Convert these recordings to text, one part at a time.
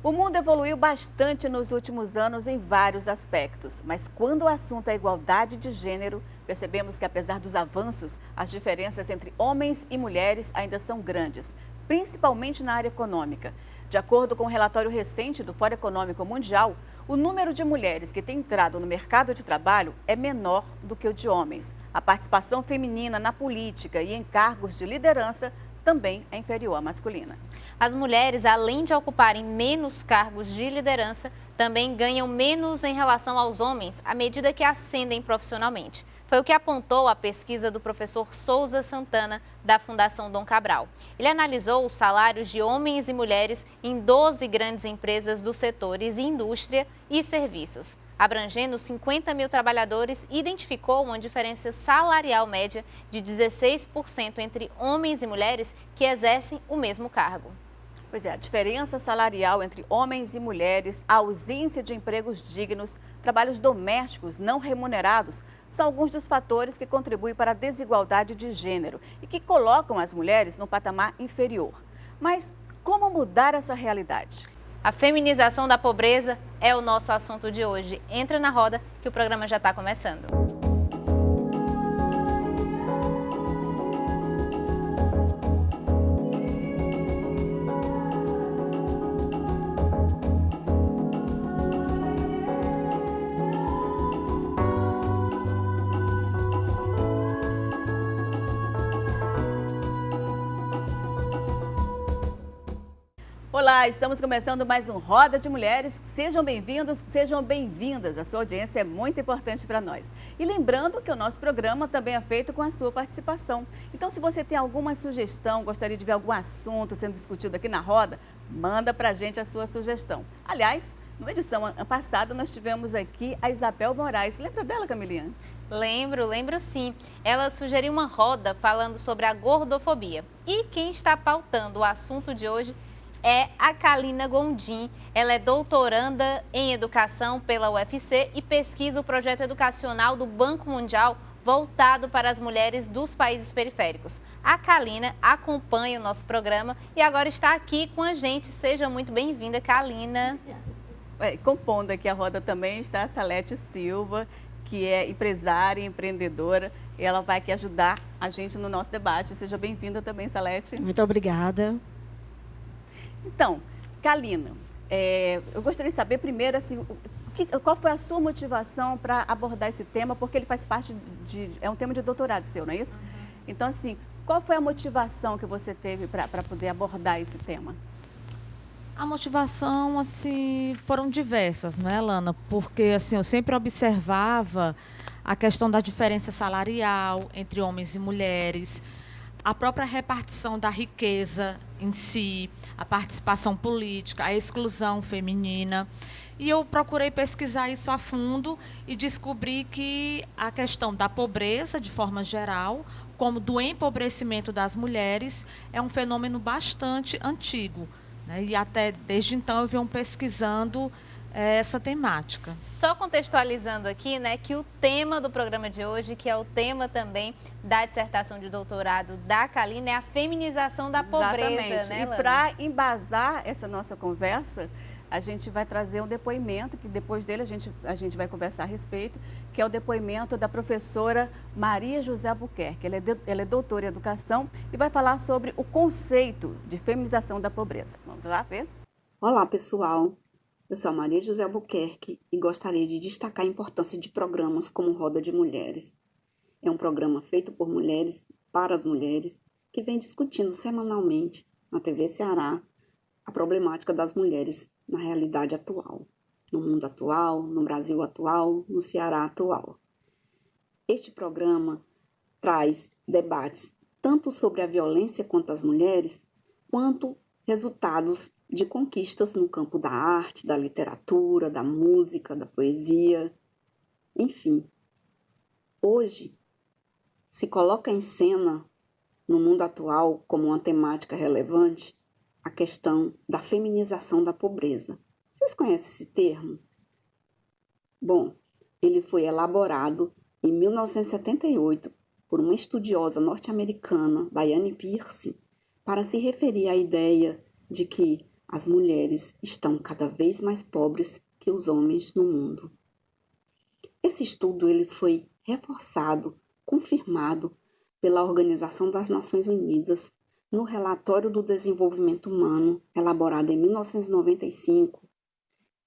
O mundo evoluiu bastante nos últimos anos em vários aspectos, mas quando o assunto é igualdade de gênero, percebemos que apesar dos avanços, as diferenças entre homens e mulheres ainda são grandes, principalmente na área econômica. De acordo com um relatório recente do Fórum Econômico Mundial, o número de mulheres que têm entrado no mercado de trabalho é menor do que o de homens. A participação feminina na política e em cargos de liderança também é inferior à masculina. As mulheres, além de ocuparem menos cargos de liderança, também ganham menos em relação aos homens à medida que ascendem profissionalmente. Foi o que apontou a pesquisa do professor Souza Santana, da Fundação Dom Cabral. Ele analisou os salários de homens e mulheres em 12 grandes empresas dos setores indústria e serviços. Abrangendo 50 mil trabalhadores, identificou uma diferença salarial média de 16% entre homens e mulheres que exercem o mesmo cargo. Pois é, a diferença salarial entre homens e mulheres, a ausência de empregos dignos, trabalhos domésticos não remunerados, são alguns dos fatores que contribuem para a desigualdade de gênero e que colocam as mulheres no patamar inferior. Mas como mudar essa realidade? A feminização da pobreza é o nosso assunto de hoje. Entra na roda que o programa já está começando. Olá, estamos começando mais um Roda de Mulheres. Sejam bem-vindos, sejam bem-vindas. A sua audiência é muito importante para nós. E lembrando que o nosso programa também é feito com a sua participação. Então, se você tem alguma sugestão, gostaria de ver algum assunto sendo discutido aqui na roda, manda para a gente a sua sugestão. Aliás, na edição passada nós tivemos aqui a Isabel Moraes. Lembra dela, Camilinha? Lembro sim. Ela sugeriu uma roda falando sobre a gordofobia. E quem está pautando o assunto de hoje é a Kalina Gondim. Ela é doutoranda em educação pela UFC e pesquisa o projeto educacional do Banco Mundial voltado para as mulheres dos países periféricos. A Kalina acompanha o nosso programa e agora está aqui com a gente. Seja muito bem-vinda, Kalina. Compondo aqui a roda também está a Salete Silva, que é empresária e empreendedora. E ela vai aqui ajudar a gente no nosso debate. Seja bem-vinda também, Salete. Muito obrigada. Então, Kalina, eu gostaria de saber primeiro, assim, qual foi a sua motivação para abordar esse tema, porque ele faz parte é um tema de doutorado seu, não é isso? Uhum. Então, assim, qual foi a motivação que você teve para poder abordar esse tema? A motivação, assim, foram diversas, né, Lana? Porque, assim, eu sempre observava a questão da diferença salarial entre homens e mulheres, a própria repartição da riqueza em si, a participação política, a exclusão feminina. E eu procurei pesquisar isso a fundo e descobri que a questão da pobreza, de forma geral, como do empobrecimento das mulheres, é um fenômeno bastante antigo, né? E até desde então eu venho pesquisando essa temática. Só contextualizando aqui, né, que o tema do programa de hoje, que é o tema também da dissertação de doutorado da Kalina, é a feminização da pobreza. Exatamente. Né, Lana? E para embasar essa nossa conversa, a gente vai trazer um depoimento, que depois dele a gente vai conversar a respeito, que é o depoimento da professora Maria José Albuquerque. Ela é doutora em educação e vai falar sobre o conceito de feminização da pobreza. Vamos lá ver? Olá, pessoal. Eu sou a Maria José Albuquerque e gostaria de destacar a importância de programas como Roda de Mulheres. É um programa feito por mulheres, para as mulheres, que vem discutindo semanalmente na TV Ceará a problemática das mulheres na realidade atual, no mundo atual, no Brasil atual, no Ceará atual. Este programa traz debates tanto sobre a violência contra as mulheres, quanto resultados de conquistas no campo da arte, da literatura, da música, da poesia, enfim. Hoje, se coloca em cena, no mundo atual, como uma temática relevante, a questão da feminização da pobreza. Vocês conhecem esse termo? Bom, ele foi elaborado em 1978 por uma estudiosa norte-americana, Diane Pearson, para se referir à ideia de que as mulheres estão cada vez mais pobres que os homens no mundo. Esse estudo ele foi reforçado, confirmado pela Organização das Nações Unidas no Relatório do Desenvolvimento Humano, elaborado em 1995,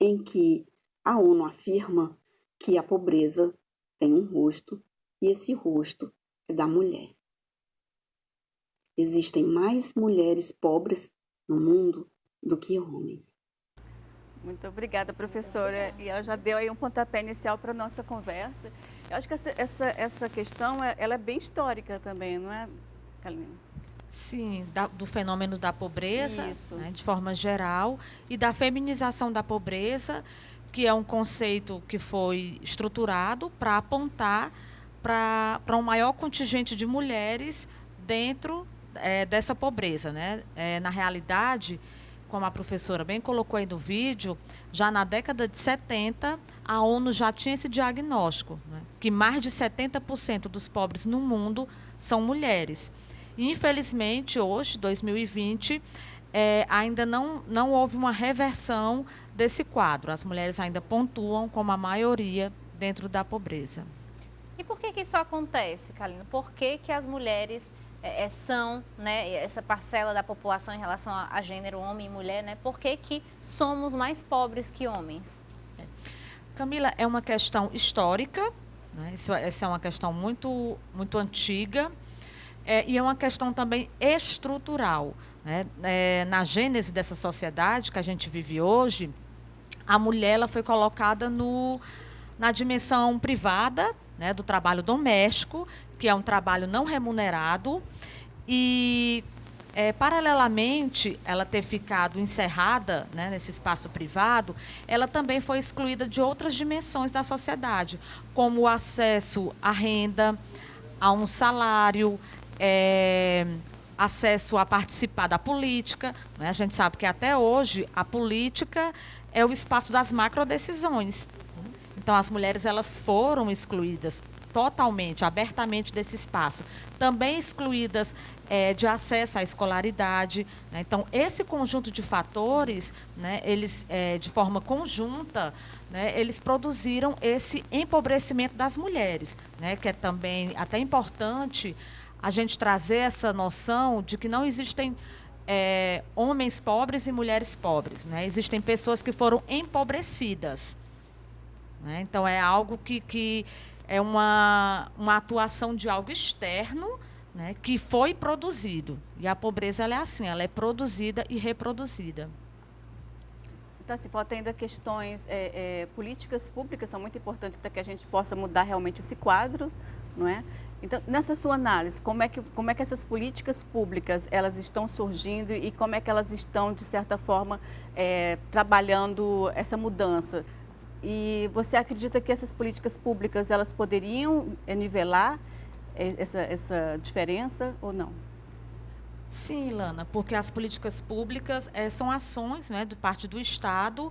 em que a ONU afirma que a pobreza tem um rosto e esse rosto é da mulher. Existem mais mulheres pobres no mundo do que homens. Muito obrigada, professora. E ela já deu aí um pontapé inicial para a nossa conversa. Eu acho que essa questão ela é bem histórica também, não é, Kalina? Sim, do fenômeno da pobreza, né, de forma geral, e da feminização da pobreza, que é um conceito que foi estruturado para apontar para um maior contingente de mulheres dentro dessa pobreza, né? Na realidade, como a professora bem colocou aí no vídeo, já na década de 70, a ONU já tinha esse diagnóstico, né, que mais de 70% dos pobres no mundo são mulheres. E, infelizmente, hoje, 2020, ainda não houve uma reversão desse quadro. As mulheres ainda pontuam como a maioria dentro da pobreza. E por que isso acontece, Kalina? Por que as mulheres são, né, essa parcela da população em relação a gênero, homem e mulher, né? Por que somos mais pobres que homens? Camila, é uma questão histórica, né? Essa é uma questão muito, muito antiga, e é uma questão também estrutural, né? Na gênese dessa sociedade que a gente vive hoje, a mulher ela foi colocada na dimensão privada, né, do trabalho doméstico, que é um trabalho não remunerado, e, paralelamente, ela ter ficado encerrada, né, nesse espaço privado, ela também foi excluída de outras dimensões da sociedade, como o acesso à renda, a um salário, acesso a participar da política, né? A gente sabe que até hoje a política é o espaço das macrodecisões. Então, as mulheres elas foram excluídas totalmente, abertamente desse espaço. Também excluídas de acesso à escolaridade, né? Então, esse conjunto de fatores, né, eles, de forma conjunta, né, eles produziram esse empobrecimento das mulheres, né, que é também até importante a gente trazer essa noção de que não existem homens pobres e mulheres pobres, né? Existem pessoas que foram empobrecidas. Né? Então, é algo que é uma atuação de algo externo, né, que foi produzido. E a pobreza ela é assim, ela é produzida e reproduzida. Então, se falta ainda questões, políticas públicas são muito importantes para que a gente possa mudar realmente esse quadro, não é? Então, nessa sua análise, como é que essas políticas públicas elas estão surgindo e como é que elas estão, de certa forma, trabalhando essa mudança? E você acredita que essas políticas públicas elas poderiam nivelar essa diferença ou não? Sim, Ilana, porque as políticas públicas são ações, né, de parte do Estado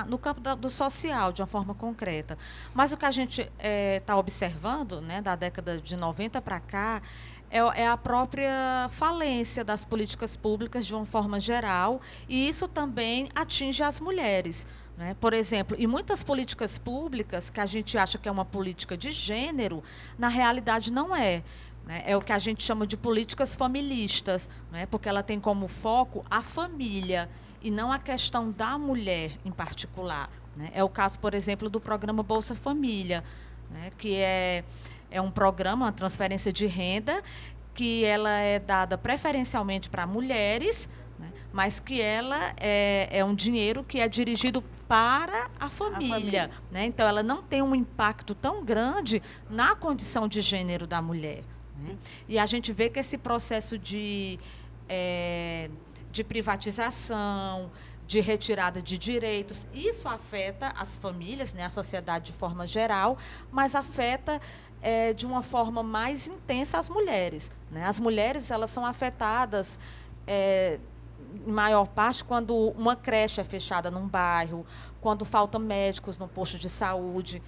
no campo do social, de uma forma concreta. Mas o que a gente está observando, né, da década de 90 para cá, é a própria falência das políticas públicas de uma forma geral, e isso também atinge as mulheres. Né? Por exemplo, em muitas políticas públicas que a gente acha que é uma política de gênero, na realidade não é. Né? É o que a gente chama de políticas familistas, né? Porque ela tem como foco a família e não a questão da mulher em particular. Né? É o caso, por exemplo, do programa Bolsa Família, né? Que é um programa, uma transferência de renda, que ela é dada preferencialmente para mulheres, né? Mas que ela é um dinheiro que é dirigido para a família. Né? Então, ela não tem um impacto tão grande na condição de gênero da mulher. Né? E a gente vê que esse processo de privatização, de retirada de direitos, isso afeta as famílias, né, a sociedade de forma geral, mas afeta de uma forma mais intensa as mulheres. Né? As mulheres elas são afetadas em maior parte quando uma creche é fechada num bairro, quando faltam médicos no posto de saúde.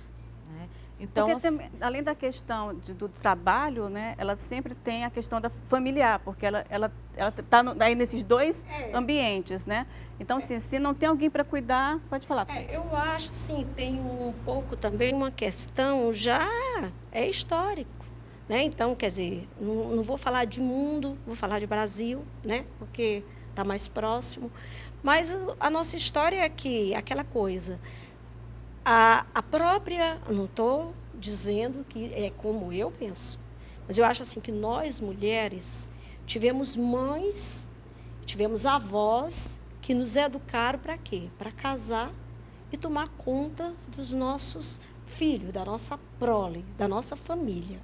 Né? Então, Porque além da questão do trabalho, né, ela sempre tem a questão da familiar, porque ela está aí nesses dois ambientes, né? Então, assim, se não tem alguém para cuidar, pode falar. Eu acho, sim, tem um pouco também uma questão já histórico, né? Então, quer dizer, não vou falar de mundo, vou falar de Brasil, né? Porque está mais próximo. Mas a nossa história é que aquela coisa, a própria, não estou dizendo que é como eu penso, mas eu acho assim que nós, mulheres, tivemos mães, tivemos avós que nos educaram para quê? Para casar e tomar conta dos nossos filhos, da nossa prole, da nossa família.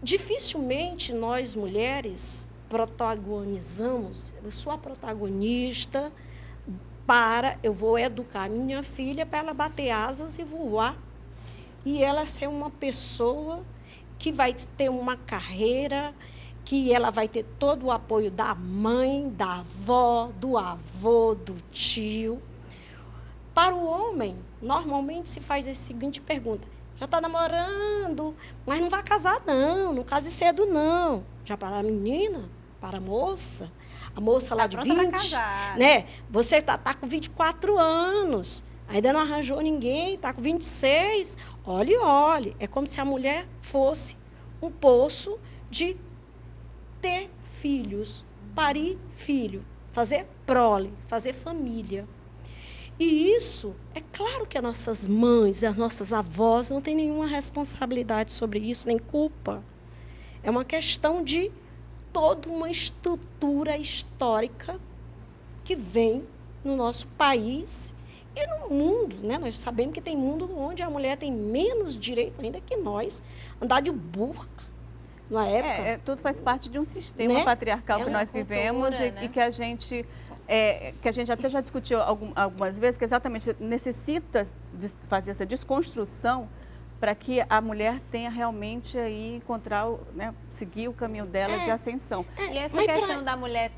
Dificilmente nós, mulheres, protagonizamos, eu sou a protagonista, eu vou educar minha filha para ela bater asas e voar. E ela ser uma pessoa que vai ter uma carreira, que ela vai ter todo o apoio da mãe, da avó, do avô, do tio. Para o homem, normalmente se faz a seguinte pergunta: já está namorando, mas não vai casar não case cedo não. Já para a menina, para a moça lá de 20, né? Você está com 24 anos, ainda não arranjou ninguém, está com 26. Olhe, é como se a mulher fosse um poço de ter filhos, parir filho, fazer prole, fazer família. E isso, é claro que as nossas mães, as nossas avós não têm nenhuma responsabilidade sobre isso, nem culpa. É uma questão de toda uma estrutura histórica que vem no nosso país e no mundo, né? Nós sabemos que tem mundo onde a mulher tem menos direito ainda que nós, andar de burca na época. Tudo faz parte de um sistema patriarcal que nós vivemos e que a gente até já discutiu algumas vezes, que exatamente necessita de fazer essa desconstrução para que a mulher tenha realmente aí encontrar, né, seguir o caminho dela de ascensão. E essa questão da mulher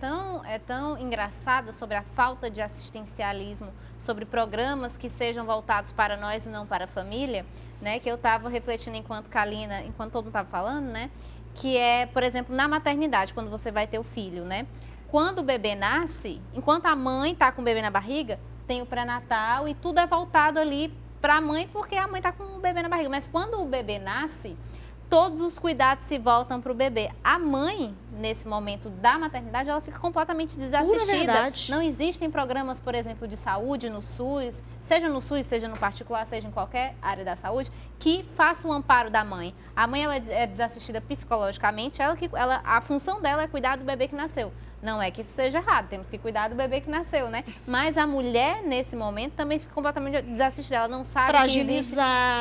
é tão engraçada, sobre a falta de assistencialismo, sobre programas que sejam voltados para nós e não para a família, né, que eu estava refletindo enquanto todo mundo estava falando, né, que é, por exemplo, na maternidade, quando você vai ter o filho, né, quando o bebê nasce, enquanto a mãe está com o bebê na barriga, tem o pré-natal e tudo é voltado ali para a mãe, porque a mãe está com o bebê na barriga. Mas quando o bebê nasce, todos os cuidados se voltam para o bebê. A mãe, nesse momento da maternidade, ela fica completamente desassistida. Não existem programas, por exemplo, de saúde no SUS, seja no particular, seja em qualquer área da saúde, que faça um amparo da mãe. A mãe ela é desassistida psicologicamente, a função dela é cuidar do bebê que nasceu. Não é que isso seja errado, temos que cuidar do bebê que nasceu, né? Mas a mulher, nesse momento, também fica completamente desassistida. Ela não sabe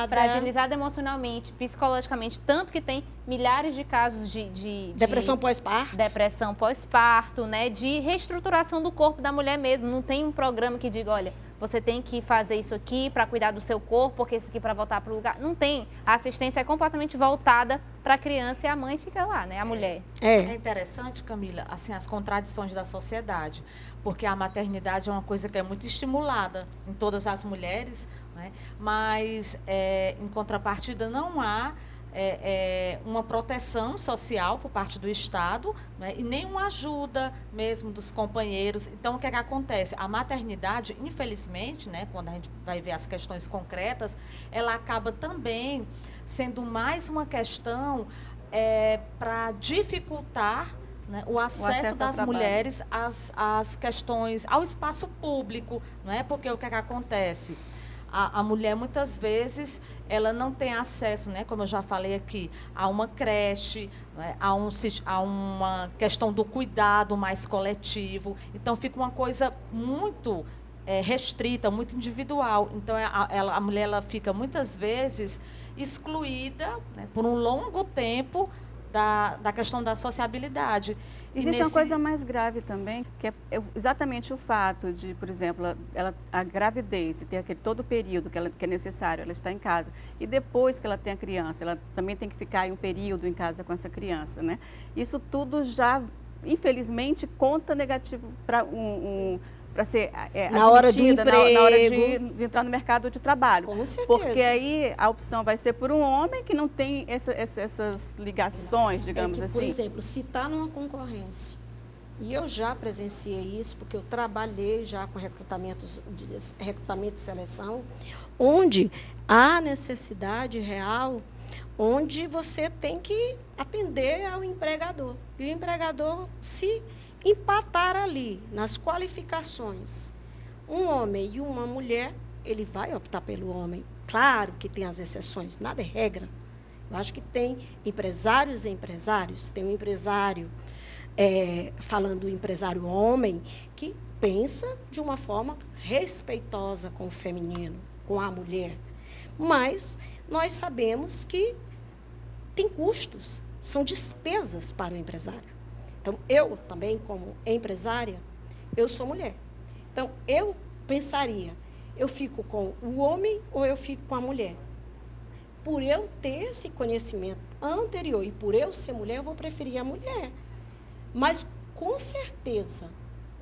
fragilizada emocionalmente, psicologicamente. Tanto que tem milhares de casos de depressão pós-parto. Depressão pós-parto, né? De reestruturação do corpo da mulher mesmo. Não tem um programa que diga, olha, você tem que fazer isso aqui para cuidar do seu corpo, porque isso aqui para voltar para o lugar. Não tem. A assistência é completamente voltada para a criança e a mãe fica lá, né? A mulher. É interessante, Camila, assim, as contradições da sociedade, porque a maternidade é uma coisa que é muito estimulada em todas as mulheres, né? Mas, em contrapartida, não há uma proteção social por parte do Estado, né, e nem uma ajuda mesmo dos companheiros. Então, o que é que acontece? A maternidade, infelizmente, né, quando a gente vai ver as questões concretas, ela acaba também sendo mais uma questão para dificultar, né, o acesso das mulheres às questões, ao espaço público, não é? Porque o que é que acontece? A mulher, muitas vezes, ela não tem acesso, né, como eu já falei aqui, a uma creche, né, a uma questão do cuidado mais coletivo. Então, fica uma coisa muito restrita, muito individual. Então, a mulher ela fica, muitas vezes, excluída, né, por um longo tempo da questão da sociabilidade. Existe uma coisa mais grave também, que é exatamente o fato de, por exemplo, a gravidez, ter todo o período que é necessário, ela está em casa. E depois que ela tem a criança, ela também tem que ficar em um período em casa com essa criança, né? Isso tudo já infelizmente, conta negativo para para ser na hora do admitida, emprego. na hora de entrar no mercado de trabalho. Com certeza. Porque aí a opção vai ser por um homem que não tem essas ligações, digamos Por assim. exemplo, se está numa concorrência, e eu já presenciei isso, porque eu trabalhei já com recrutamento de seleção, onde há necessidade real, onde você tem que atender ao empregador. E o empregador, se empatar ali nas qualificações, um homem e uma mulher, ele vai optar pelo homem. Claro que tem as exceções, nada é regra. Eu acho que tem empresários e empresários. Tem um empresário, falando do empresário homem, que pensa de uma forma respeitosa com o feminino, com a mulher. Mas nós sabemos que tem custos, são despesas para o empresário. Então, eu também, como empresária, eu sou mulher. Então, eu pensaria, eu fico com o homem ou eu fico com a mulher? Por eu ter esse conhecimento anterior e por eu ser mulher, eu vou preferir a mulher. Mas, com certeza,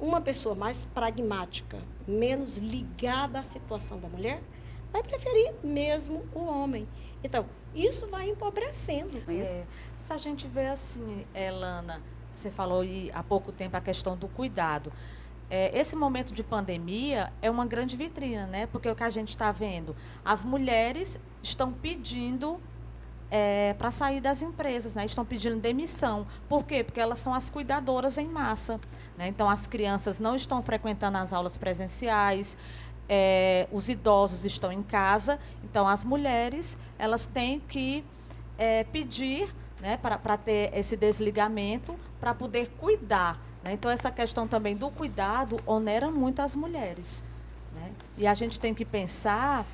uma pessoa mais pragmática, menos ligada à situação da mulher, vai preferir mesmo o homem. Então, isso vai empobrecendo. Se a gente vê assim, Lana, você falou há pouco tempo a questão do cuidado. Esse momento de pandemia é uma grande vitrine, né? Porque o que a gente está vendo, as mulheres estão pedindo para sair das empresas, né? Estão pedindo demissão. Por quê? Porque elas são as cuidadoras em massa, né? Então, as crianças não estão frequentando as aulas presenciais, os idosos estão em casa. Então, as mulheres, elas têm que pedir, né, para ter esse desligamento, para poder cuidar, né? Então, essa questão também do cuidado onera muito as mulheres, né? E a gente tem que pensar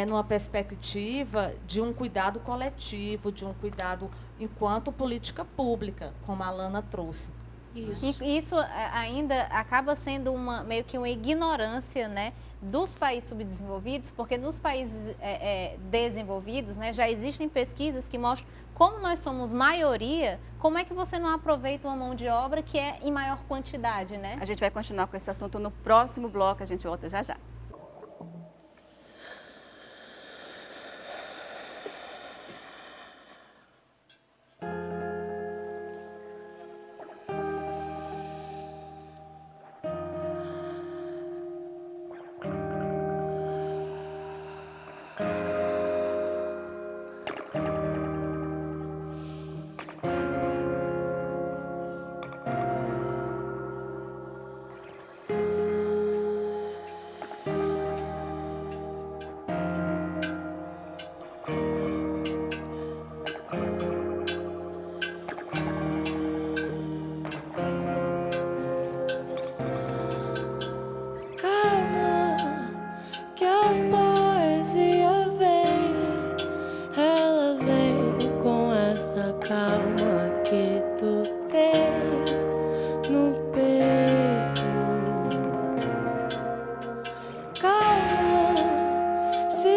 numa perspectiva de um cuidado coletivo, de um cuidado enquanto política pública, como a Lana trouxe. Isso ainda acaba sendo meio que uma ignorância, né, dos países subdesenvolvidos, porque nos países desenvolvidos, né, já existem pesquisas que mostram como nós somos maioria, como é que você não aproveita uma mão de obra que é em maior quantidade, né? A gente vai continuar com esse assunto no próximo bloco, a gente volta já já.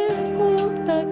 Escuta